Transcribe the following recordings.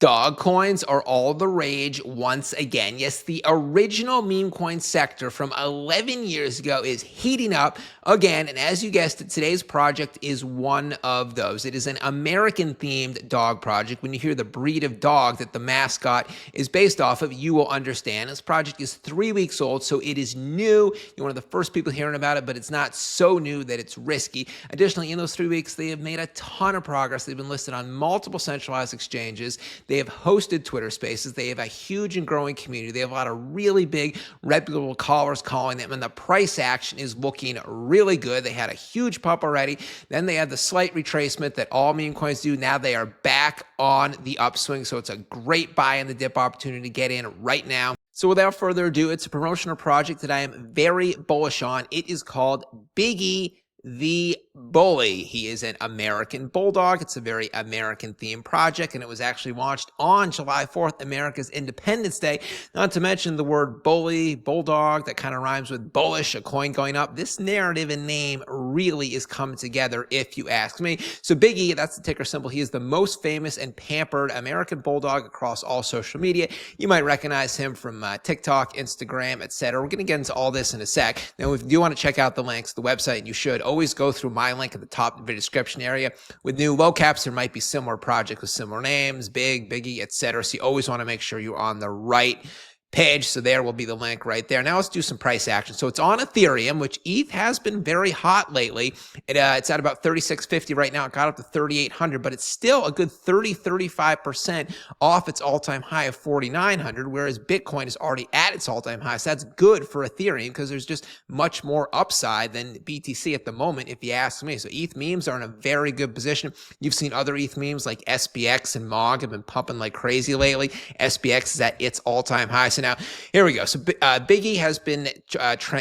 Dog coins are all the rage once again. Yes, the original meme coin sector from 11 years ago is heating up again. And as you guessed it, today's project is one of those. It is an American-themed dog project. When you hear the breed of dog that the mascot is based off of, you will understand. This project is 3 weeks old, so it is new. You're one of the first people hearing about it, but it's not so new that it's risky. Additionally, in those 3 weeks, they have made a ton of progress. They've been listed on multiple centralized exchanges. They have hosted Twitter Spaces. They have a huge and growing community. They have a lot of really big, reputable callers calling them, and the price action is looking really good. They had a huge pump already. Then they had the slight retracement that all meme coins do. Now they are back on the upswing, so it's a great buy in the dip opportunity to get in right now. So without further ado, it's a promotional project that I am very bullish on. It is called BIGGIE the Bully. He is an American bulldog. It's a very American-themed project, and it was actually launched on July 4th, America's Independence Day. Not to mention the word bully, bulldog, that kind of rhymes with bullish, a coin going up. This narrative and name really is coming together, if you ask me. So BIGGIE, that's the ticker symbol. He is the most famous and pampered American bulldog across all social media. You might recognize him from TikTok, Instagram, etc. We're going to get into all this in a sec. Now, if you do want to check out the links, the website, you should always go through my link at the top of the description area. With new low caps, there might be similar projects with similar names, BIGGIE, etc. So you always want to make sure you're on the right page. So there will be the link right there. Now let's do some price action. So it's on Ethereum, which ETH has been very hot lately. It's at about 3650 right now. It got up to 3800, but it's still a good 35% off its all-time high of 4900, whereas Bitcoin is already at its all-time high. So that's good for Ethereum because there's just much more upside than BTC at the moment, if you ask me. So ETH memes are in a very good position. You've seen other ETH memes like SPX and MOG have been pumping like crazy lately. SPX is at its all-time high. So now, here we go. So BIGGIE has been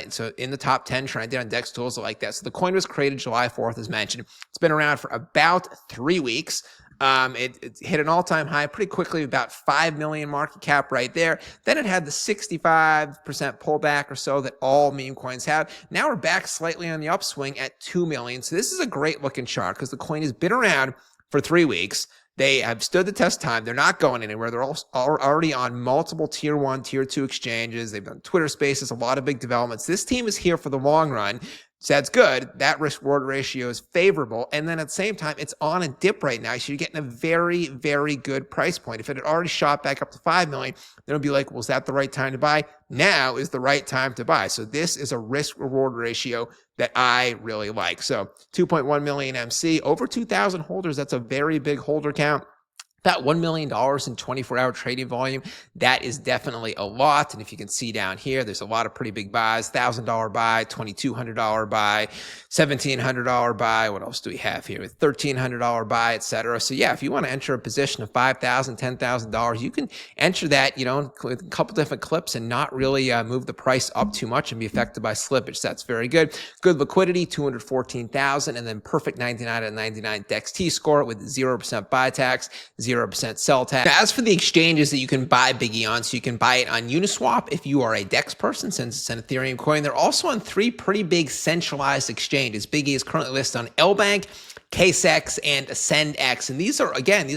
so in the top 10 trending on DEX tools like that. So the coin was created July 4th, as mentioned. It's been around for about 3 weeks. It hit an all-time high pretty quickly, about 5 million market cap right there. Then it had the 65% pullback or so that all meme coins have. Now we're back slightly on the upswing at 2 million. So this is a great looking chart because the coin has been around for 3 weeks. They have stood the test of time. They're not going anywhere. They're already on multiple tier 1, tier 2 exchanges. They've done Twitter Spaces, a lot of big developments. This team is here for the long run. So that's good. That risk-reward ratio is favorable. And then at the same time, it's on a dip right now. So you're getting a very, very good price point. If it had already shot back up to 5 million, then it'll be like, well, is that the right time to buy? Now is the right time to buy. So this is a risk-reward ratio that I really like. So 2.1 million MC, over 2,000 holders. That's a very big holder count. About $1 million in 24-hour trading volume, that is definitely a lot. And if you can see down here, there's a lot of pretty big buys. $1,000 buy, $2,200 buy, $1,700 buy. What else do we have here? $1,300 buy, etc. So yeah, if you want to enter a position of $5,000, $10,000, you can enter that, with a couple different clips and not really move the price up too much and be affected by slippage. So that's very good. Good liquidity, 214,000, and then perfect 99 out of 99 DEX T-score with 0% buy tax, 0% sell tax. Now, as for the exchanges that you can buy BIGGIE on, so you can buy it on Uniswap if you are a DEX person, since it's an Ethereum coin. They're also on 3 pretty big centralized exchanges. BIGGIE is currently listed on LBank, CEX, and AscendX. And these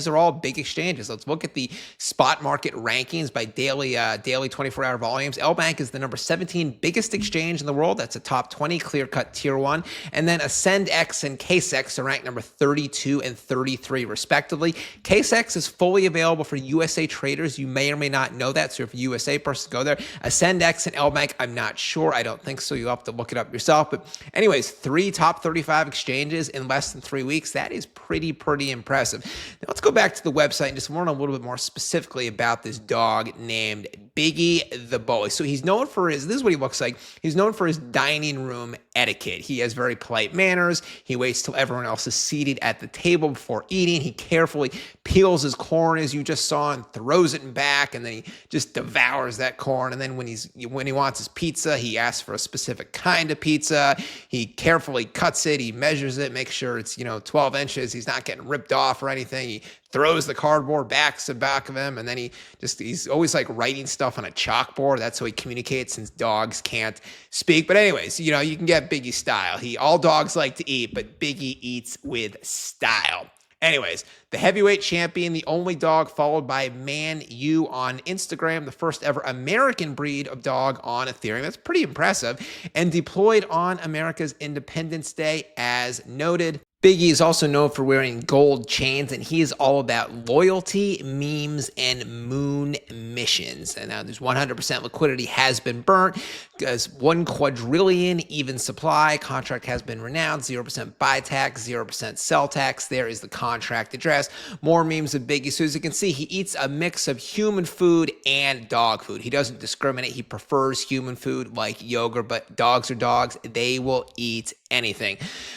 are all big exchanges. Let's look at the spot market rankings by daily 24-hour volumes. LBank is the number 17 biggest exchange in the world. That's a top 20 clear-cut tier 1. And then AscendX and CEX are ranked number 32 and 33 respectively. CEX is fully available for USA traders. You may or may not know that. So if you're a USA person, go there. AscendX and LBank, I'm not sure. I don't think so. You'll have to look it up yourself. But anyways, 3 top 35 exchanges in less than 3 weeks. That is pretty impressive. Now let's go back to the website and just learn a little bit more specifically about this dog named BIGGIE the Bully. So he's known for this is what he looks like. He's known for his dining room etiquette. He has very polite manners. He waits till everyone else is seated at the table before eating. He carefully peels his corn, as you just saw, and throws it back, and then he just devours that corn. And then when he wants his pizza, he asks for a specific kind of pizza. He carefully cuts it. He measures it, makes sure it's 12 inches. He's not getting ripped off or anything. He throws the cardboard back to the back of him, and then he's always like writing stuff on a chalkboard. That's how he communicates, since dogs can't speak. But anyways, you can get BIGGIE style. All dogs like to eat, but BIGGIE eats with style. Anyways, the heavyweight champion, the only dog followed by Man U on Instagram, the first ever American breed of dog on Ethereum. That's pretty impressive. And deployed on America's Independence Day, as noted. BIGGIE is also known for wearing gold chains, and he is all about loyalty, memes, and moon missions. And now there's 100% liquidity has been burnt because 1 quadrillion even supply. Contract has been renounced, 0% buy tax, 0% sell tax. There is the contract address. More memes of BIGGIE. So as you can see, he eats a mix of human food and dog food. He doesn't discriminate. He prefers human food like yogurt, but dogs are dogs. They will eat anything.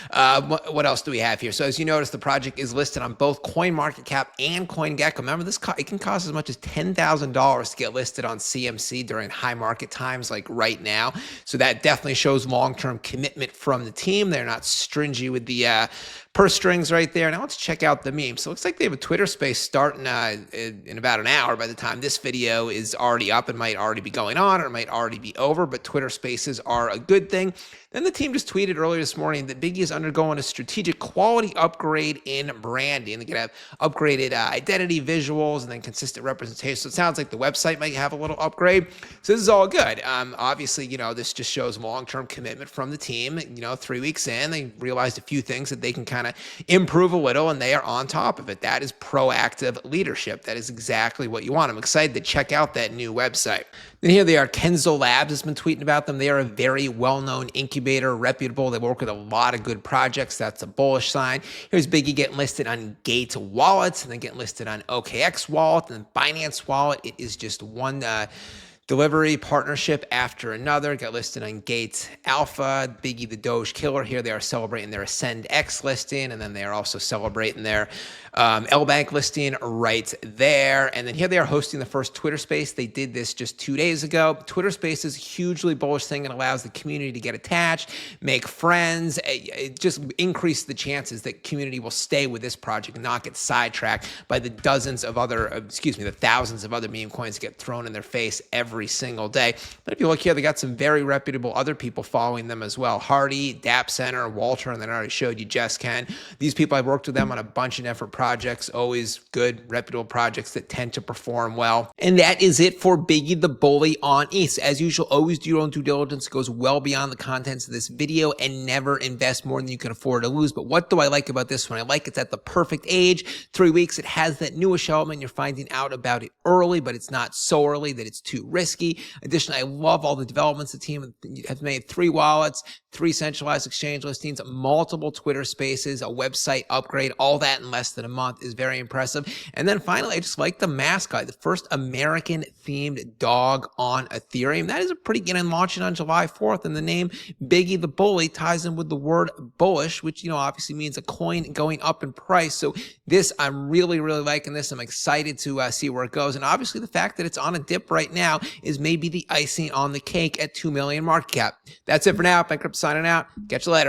What else do we have here? So as you notice, the project is listed on both CoinMarketCap and CoinGecko. Remember, it can cost as much as $10,000 to get listed on CMC during high market times like right now. So that definitely shows long-term commitment from the team. They're not stringy with the purse strings right there. Now let's check out the meme. So it looks like they have a Twitter space starting in about an hour. By the time this video is already up, it might already be going on or it might already be over, but Twitter spaces are a good thing. Then the team just tweeted earlier this morning that BIGGIE is undergoing a strategic quality upgrade in branding. They're going to have upgraded identity visuals and then consistent representation. So it sounds like the website might have a little upgrade. So this is all good. Obviously, this just shows long-term commitment from the team. 3 weeks in, they realized a few things that they can kind of improve a little, and they are on top of it. That is proactive leadership. That is exactly what you want. I'm excited to check out that new website. Then here they are. Kenzo Labs has been tweeting about them. They are a very well-known incubator, reputable. They work with a lot of good projects. That's a bullish sign. Here's BIGGIE getting listed on Gate Wallets and then getting listed on OKX Wallet and Binance Wallet. It is just one delivery partnership after another. Got listed on Gate Alpha, BIGGIE the Doge Killer. Here they are celebrating their Ascend X listing, and then they are also celebrating their L-Bank listing right there. And then here they are hosting the first Twitter Space. They did this just 2 days ago. Twitter Space is a hugely bullish thing and allows the community to get attached, make friends. It just increases the chances that community will stay with this project and not get sidetracked by the thousands of other meme coins that get thrown in their face every single day. But if you look here, they got some very reputable other people following them as well. Hardy, Dap Center, Walter, and then I already showed you Jess Ken. These people, I've worked with them on a bunch of different projects, always good, reputable projects that tend to perform well. And that is it for BIGGIE the Bully on ETH. As usual, always do your own due diligence. It goes well beyond the contents of this video, and never invest more than you can afford to lose. But what do I like about this one? I like it's at the perfect age. 3 weeks, it has that newish element. You're finding out about it early, but it's not so early that it's too risky. Additionally, I love all the developments the team has made. 3 wallets, 3 centralized exchange listings, multiple Twitter spaces, a website upgrade, all that in less than a month is very impressive. And then finally, I just like the mascot, the first American themed dog on Ethereum. That is a pretty good, and launching on July 4th. And the name BIGGIE the Bully ties in with the word bullish, which, obviously means a coin going up in price. So this, I'm really, really liking this. I'm excited to see where it goes. And obviously the fact that it's on a dip right now is maybe the icing on the cake at 2 million market cap. That's it for now. Bencryptoshow signing out. Catch you later.